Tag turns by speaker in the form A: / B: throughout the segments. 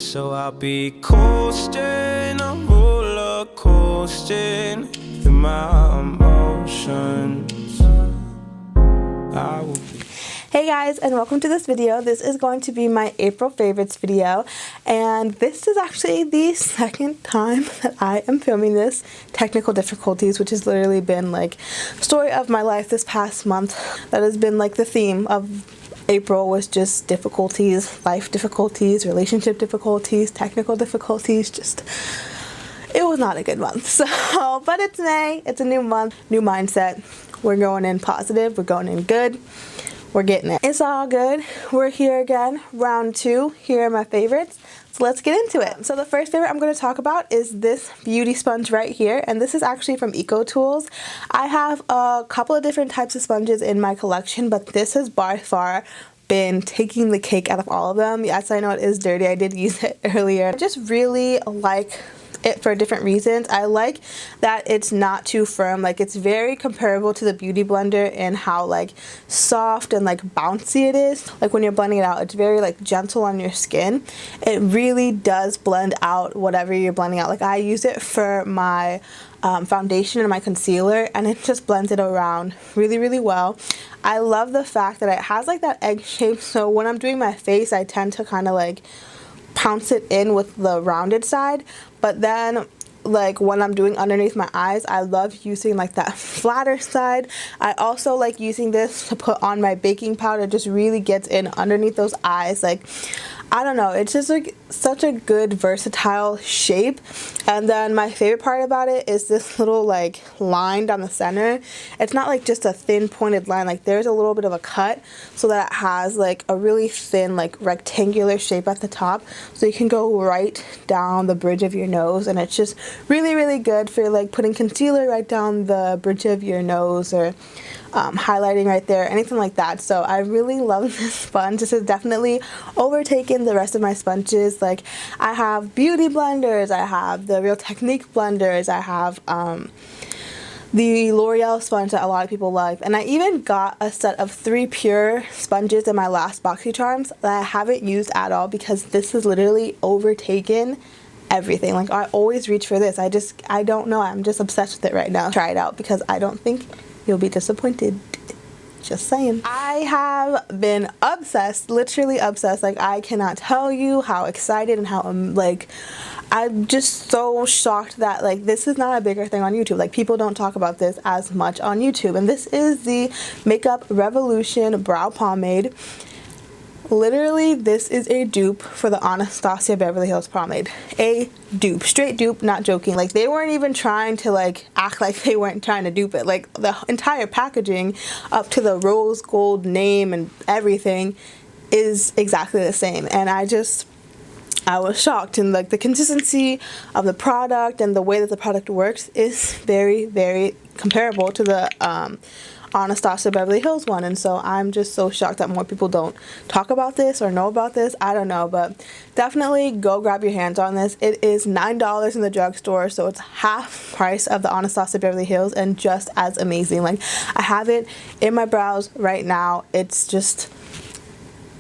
A: So I'll be coasting, I'm roller coasting through my emotions. I will be.
B: Hey guys, and welcome to this video. This is going to be my April favorites video, and this is actually the second time that I am filming this. Technical difficulties, which has literally been like story of my life this past month. That has been like the theme of April, was just difficulties, life difficulties, relationship difficulties, technical difficulties. Just, it was not a good month. So, but it's May, it's a new month, new mindset. We're going in positive, we're going in good. We're getting it. It's all good. We're here again, round 2. Here are my favorites. So let's get into it. So the first favorite I'm going to talk about is this beauty sponge right here, and this is actually from Eco Tools. I have a couple of different types of sponges in my collection, but this has by far been taking the cake out of all of them. Yes, I know it is dirty. I did use it earlier. I just really like it for different reasons. I like that it's not too firm. Like, it's very comparable to the Beauty Blender in how like soft and like bouncy it is. Like when you're blending it out, it's very like gentle on your skin. It really does blend out whatever you're blending out. Like, I use it for my foundation and my concealer, and it just blends it around really well. I love the fact that it has like that egg shape, so when I'm doing my face, I tend to kind of like pounce it in with the rounded side, but then like when I'm doing underneath my eyes, I love using like that flatter side. I also like using this to put on my baking powder. It just really gets in underneath those eyes. Like, I don't know, it's just like such a good versatile shape. And then my favorite part about it is this little like line down the center. It's not like just a thin pointed line, like there's a little bit of a cut so that it has like a really thin like rectangular shape at the top, so you can go right down the bridge of your nose, and it's just really good for like putting concealer right down the bridge of your nose, or highlighting right there, anything like that. So I really love this sponge. This has definitely overtaken the rest of my sponges. Like, I have beauty blenders, I have the Real Technique blenders, I have the L'Oreal sponge that a lot of people love, and I even got a set of 3 pure sponges in my last BoxyCharms that I haven't used at all, because this has literally overtaken everything. Like, I always reach for this. I don't know, I'm just obsessed with it right now. Try it out, because I don't think you'll be disappointed. Just saying. I have been obsessed, literally obsessed. Like, I cannot tell you how excited and how I'm just so shocked that like this is not a bigger thing on YouTube. Like, people don't talk about this as much on YouTube. And this is the Makeup Revolution Brow Pomade. Literally, this is a dupe for the Anastasia Beverly Hills Pomade. A dupe. Straight dupe, not joking. Like, they weren't even trying to like act like they weren't trying to dupe it. Like, the entire packaging up to the rose gold name and everything is exactly the same. And I was shocked, and like the consistency of the product and the way that the product works is very comparable to the Anastasia Beverly Hills one. And so I'm just so shocked that more people don't talk about this or know about this. I don't know, but definitely go grab your hands on this. It is $9 in the drugstore, so it's half price of the Anastasia Beverly Hills, and just as amazing. Like, I have it in my brows right now. It's just,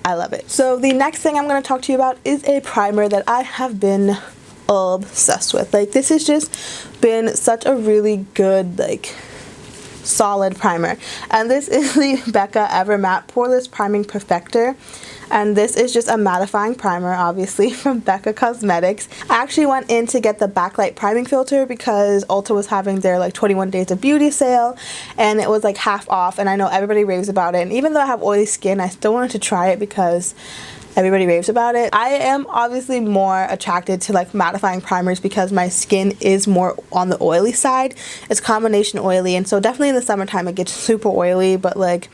B: I love it. So the next thing I'm going to talk to you about is a primer that I have been obsessed with. Like, this has just been such a really good like solid primer, and this is the Becca Ever Matte Poreless Priming Perfector, and this is just a mattifying primer, obviously, from Becca Cosmetics. I actually went in to get the backlight priming filter because Ulta was having their like 21 days of beauty sale, and it was like half off, and I know everybody raves about it, and even though I have oily skin, I still wanted to try it because everybody raves about it. I am obviously more attracted to like mattifying primers because my skin is more on the oily side. It's combination oily, and so definitely in the summertime it gets super oily, but like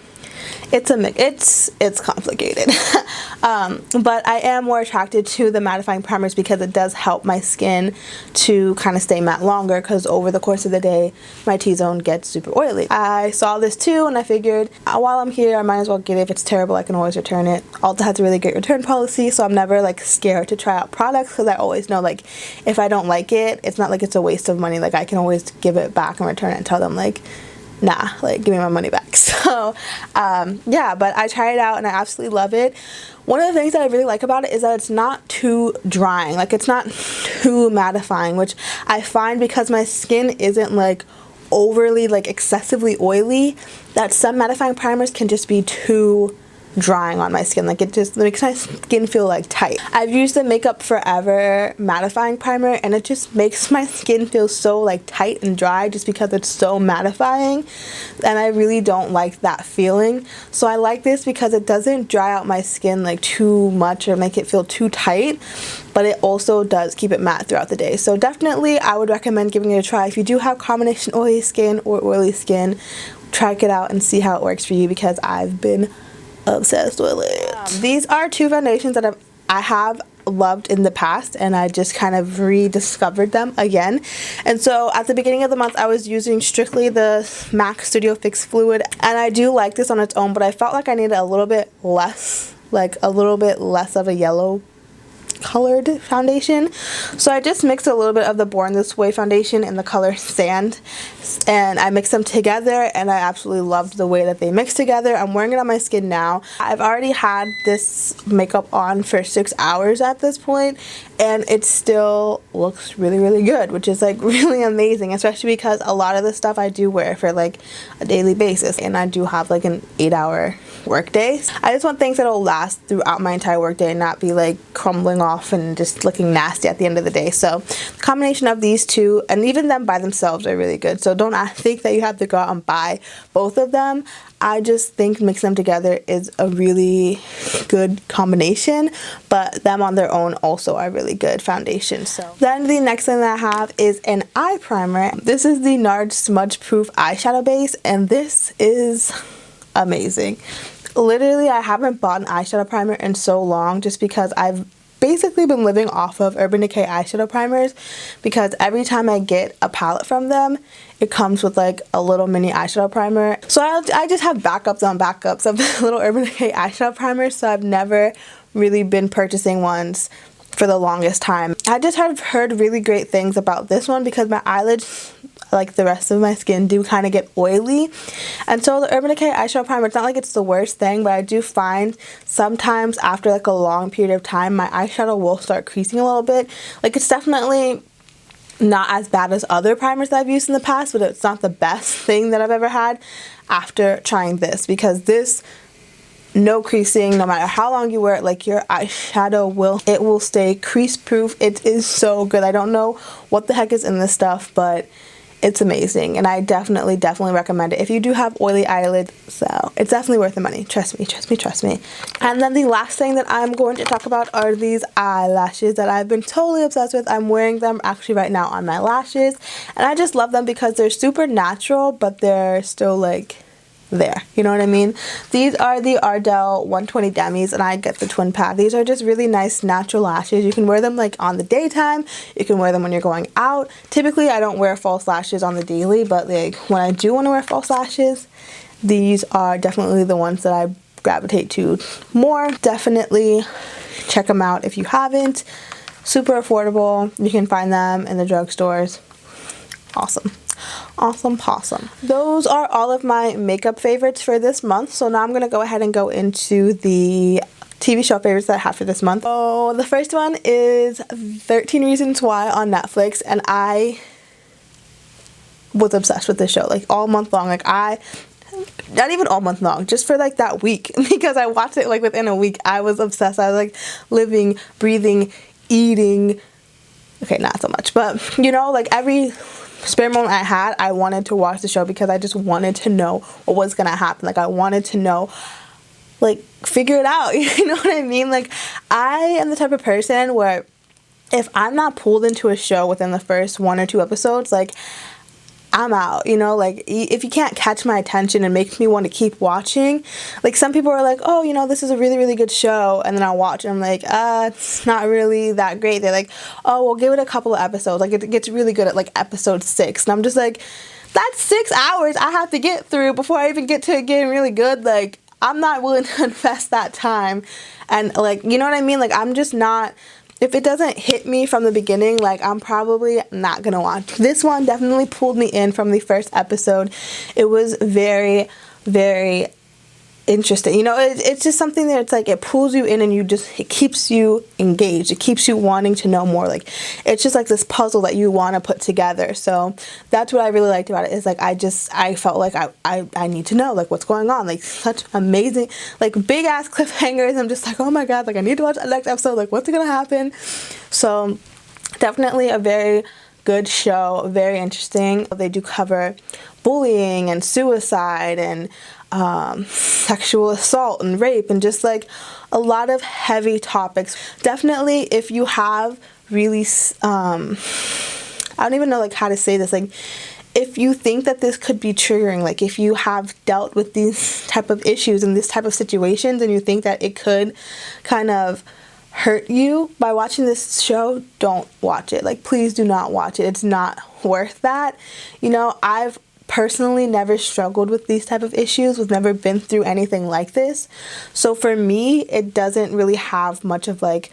B: it's a mix. It's complicated. But I am more attracted to the mattifying primers because it does help my skin to kind of stay matte longer, because over the course of the day my T-zone gets super oily. I saw this too, and I figured while I'm here I might as well get it. If it's terrible, I can always return it. Ulta has a really great return policy, so I'm never like scared to try out products, because I always know like if I don't like it, it's not like it's a waste of money. Like, I can always give it back and return it and tell them like nah, like, give me my money back. So yeah, but I tried it out and I absolutely love it. One of the things that I really like about it is that it's not too drying, like it's not too mattifying, which I find because my skin isn't like overly, like excessively oily, that some mattifying primers can just be too drying on my skin. Like it just makes my skin feel like tight. I've used the Makeup Forever mattifying primer and it just makes my skin feel so like tight and dry just because it's so mattifying, and I really don't like that feeling. So I like this because it doesn't dry out my skin like too much or make it feel too tight, but it also does keep it matte throughout the day. So definitely I would recommend giving it a try. If you do have combination oily skin or oily skin, try it out and see how it works for you, because I've been obsessed with it. These are two foundations that I have loved in the past, and I just kind of rediscovered them again. And so at the beginning of the month I was using strictly the MAC Studio Fix Fluid, and I do like this on its own, but I felt like I needed a little bit less, like a little bit less of a yellow colored foundation. So I just mixed a little bit of the Born This Way foundation in the color Sand, and I mixed them together, and I absolutely loved the way that they mixed together. I'm wearing it on my skin now. I've already had this makeup on for 6 hours at this point, and it still looks really, really good, which is like really amazing, especially because a lot of the stuff I do wear for like a daily basis, and I do have like an 8-hour work day. I just want things that'll last throughout my entire work day and not be like crumbling off and just looking nasty at the end of the day. So the combination of these two, and even them by themselves, are really good. So don't think that you have to go out and buy both of them. I just think mixing them together is a really good combination, but them on their own also are really good foundations. So then the next thing that I have is an eye primer. This is the NARS Smudge Proof Eyeshadow Base, and this is amazing. Literally, I haven't bought an eyeshadow primer in so long, just because I've basically been living off of Urban Decay eyeshadow primers, because every time I get a palette from them, it comes with like a little mini eyeshadow primer. So I just have backups on backups of the little Urban Decay eyeshadow primers, so I've never really been purchasing ones for the longest time. I just have heard really great things about this one because my eyelids, like the rest of my skin, do kind of get oily, and so the Urban Decay eyeshadow primer, it's not like it's the worst thing, but I do find sometimes after like a long period of time my eyeshadow will start creasing a little bit. Like it's definitely not as bad as other primers that I've used in the past, but it's not the best thing that I've ever had after trying this, because this, no creasing, no matter how long you wear it, like your eyeshadow will stay crease proof. It is so good. I don't know what the heck is in this stuff, but it's amazing, and I definitely recommend it if you do have oily eyelids. So it's definitely worth the money. Trust me, trust me, trust me. And then the last thing that I'm going to talk about are these eyelashes that I've been totally obsessed with. I'm wearing them actually right now on my lashes, and I just love them because they're super natural, but they're still like there, you know what I mean? These are the Ardell 120 Demis, and I get the twin pack. These are just really nice natural lashes. You can wear them like on the daytime, you can wear them when you're going out. Typically I don't wear false lashes on the daily, but like when I do want to wear false lashes, these are definitely the ones that I gravitate to more. Definitely check them out if you haven't. Super affordable. You can find them in the drugstores. Awesome. Awesome possum. Those are all of my makeup favorites for this month. So now I'm going to go ahead and go into the TV show favorites that I have for this month. So the first one is 13 Reasons Why on Netflix, and I was obsessed with this show like all month long. Like not even all month long, just for like that week, because I watched it like within a week. I was obsessed. I was like living, breathing, eating. Okay, not so much, but you know, like every spare moment I had, I wanted to watch the show because I just wanted to know what was gonna happen. Like I wanted to know, like figure it out. You know what I mean? Like I am the type of person where if I'm not pulled into a show within the first 1 or 2 episodes, like I'm out, you know, like if you can't catch my attention and make me want to keep watching. Like some people are like, oh, you know, this is a really, really good show, and then I'll watch and I'm like, it's not really that great. They're like, oh, well, give it a couple of episodes, like it gets really good at like episode 6, and I'm just like, that's 6 hours I have to get through before I even get to it getting really good. Like I'm not willing to invest that time, and like, you know what I mean? Like I'm just not if it doesn't hit me from the beginning, like, I'm probably not gonna watch. This one definitely pulled me in from the first episode. It was very, very interesting. You know, it's just something that it's like it pulls you in and it keeps you engaged. It keeps you wanting to know more. Like, it's just like this puzzle that you want to put together. So that's what I really liked about it, is like I felt like I need to know like what's going on. Like, such amazing, like, big ass cliffhangers. I'm just like, oh my god, like I need to watch the next episode. Like, what's gonna happen? So definitely a very good show, very interesting. They do cover bullying and suicide and sexual assault and rape and just like a lot of heavy topics. Definitely, if you have really I don't even know like how to say this, like, if you think that this could be triggering, like if you have dealt with these type of issues and this type of situations and you think that it could kind of hurt you by watching this show, don't watch it. Like, please do not watch it. It's not worth that. You know, I've personally never struggled with these type of issues. We've never been through anything like this. So for me, it doesn't really have much of like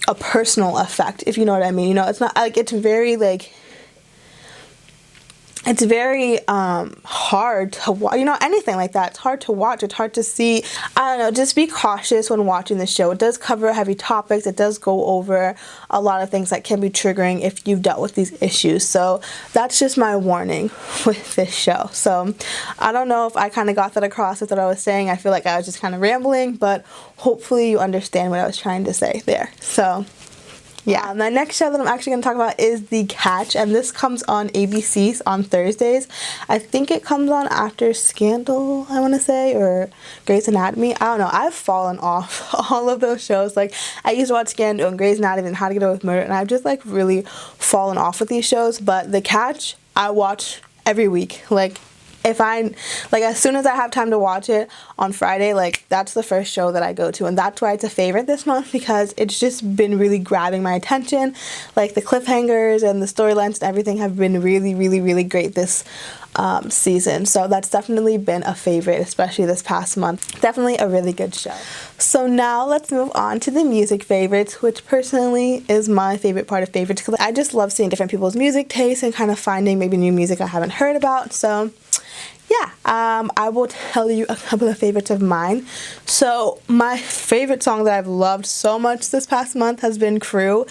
B: a personal effect, if you know what I mean. You know, it's not like, it's very like, it's very hard to watch, you know, anything like that. It's hard to watch. It's hard to see. I don't know, just be cautious when watching the show. It does cover heavy topics. It does go over a lot of things that can be triggering if you've dealt with these issues. So that's just my warning with this show. So I don't know if I kind of got that across with what I was saying. I feel like I was just kind of rambling, but hopefully you understand what I was trying to say there. So yeah, the next show that I'm actually going to talk about is The Catch, and this comes on ABC on Thursdays. I think it comes on after Scandal, I want to say, or Grey's Anatomy. I don't know. I've fallen off all of those shows. Like, I used to watch Scandal and Grey's Anatomy and How to Get Away with Murder, and I've just, like, really fallen off with these shows. But The Catch, I watch every week. Like, if I, like, as soon as I have time to watch it on Friday, like, that's the first show that I go to, and that's why it's a favorite this month, because it's just been really grabbing my attention. Like, the cliffhangers and the storylines and everything have been really, really, really great this season. So that's definitely been a favorite, especially this past month. Definitely a really good show. So now let's move on to the music favorites, which personally is my favorite part of favorites, because I just love seeing different people's music tastes and kind of finding maybe new music I haven't heard about. So yeah, I will tell you a couple of favorites of mine. So my favorite song that I've loved so much this past month has been Crew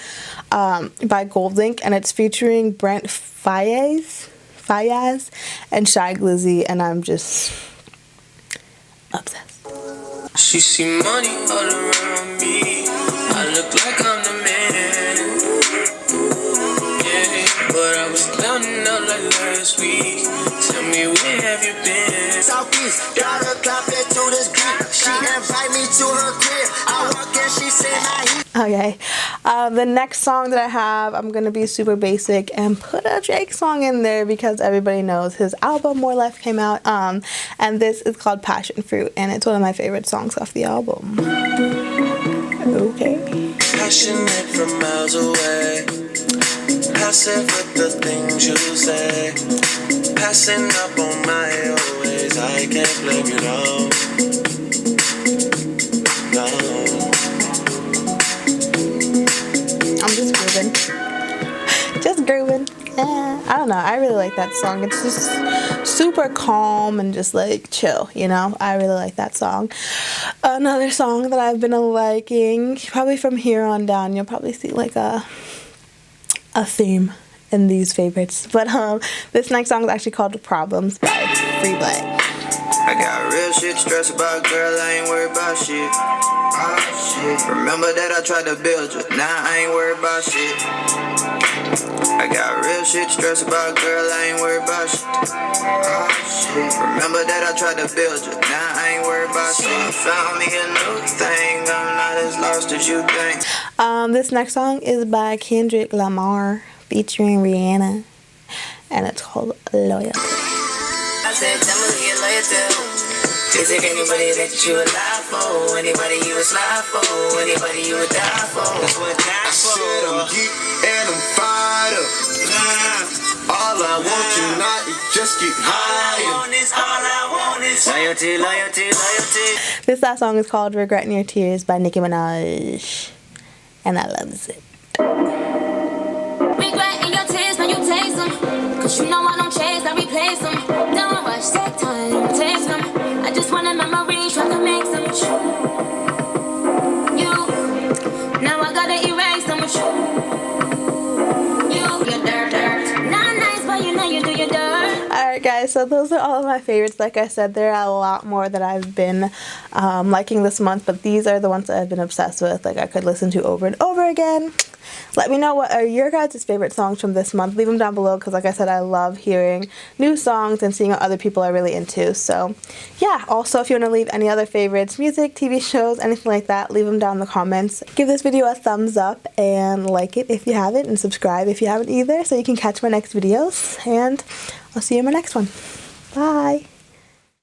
B: by Gold Link, and it's featuring Brent Faiyaz and Shy Glizzy, and I'm just obsessed.
A: She see money all around me. I look like I'm the man. Yeah, but I was counting out like last week. Tell me, where have you been?
C: Southeast, got her clap it to this beat. She invite me to her crib. I walk in, she say my heat.
B: Okay, the next song that I have, I'm gonna be super basic and put a Drake song in there because everybody knows his album More Life came out, and this is called Passion Fruit, and it's one of my favorite songs off the album. Okay.
A: Passionate from miles away, passive with the things you say, passing up on my always. I can't blame you, no.
B: I'm just grooving. Just grooving. I don't know. I really like that song. It's just super calm and just like chill, you know? I really like that song. Another song that I've been liking, probably from here on down, you'll probably see like a theme in these favorites. But this next song is actually called Problems by Free Black.
C: I got real shit to stress about, girl, I ain't worried about shit. Remember that I tried to build you, now I ain't worried about shit. I got real shit to stress about, girl, I ain't worried about shit. Remember that I tried to build you, now I ain't worried about shit. I found me a new thing, I'm not as lost as you think.
B: This next song is by Kendrick Lamar featuring Rihanna, and it's called Loyalty.
D: I said, tell me who you're loyal to. Is it anybody that you would lie for? Anybody you would slide for? Anybody you would die for? That's what die for. I said I'm geek and I'm fired up. All I want tonight is just get higher. All I want is loyalty, loyalty, loyalty.
B: This last song is called Regretting Your Tears by Nicki Minaj, and I love it.
D: Regret in your tears when you taste them. Cause you know I don't chase, I replace them. Don't rush, take time, taste them. I just want a memory, try to make some true. You, now I gotta erase them with you. You're dirt. Not nice, but you know you do your dirt.
B: Alright guys, so those are all of my favorites. Like I said, there are a lot more that I've been liking this month, but these are the ones that I've been obsessed with. Like I could listen to over and over again. Let me know what are your guys' favorite songs from this month. Leave them down below because like I said, I love hearing new songs and seeing what other people are really into. So yeah, also if you want to leave any other favorites, music, TV shows, anything like that, leave them down in the comments. Give this video a thumbs up and like it if you haven't, and subscribe if you haven't either, so you can catch my next videos. And I'll see you in my next one. Bye!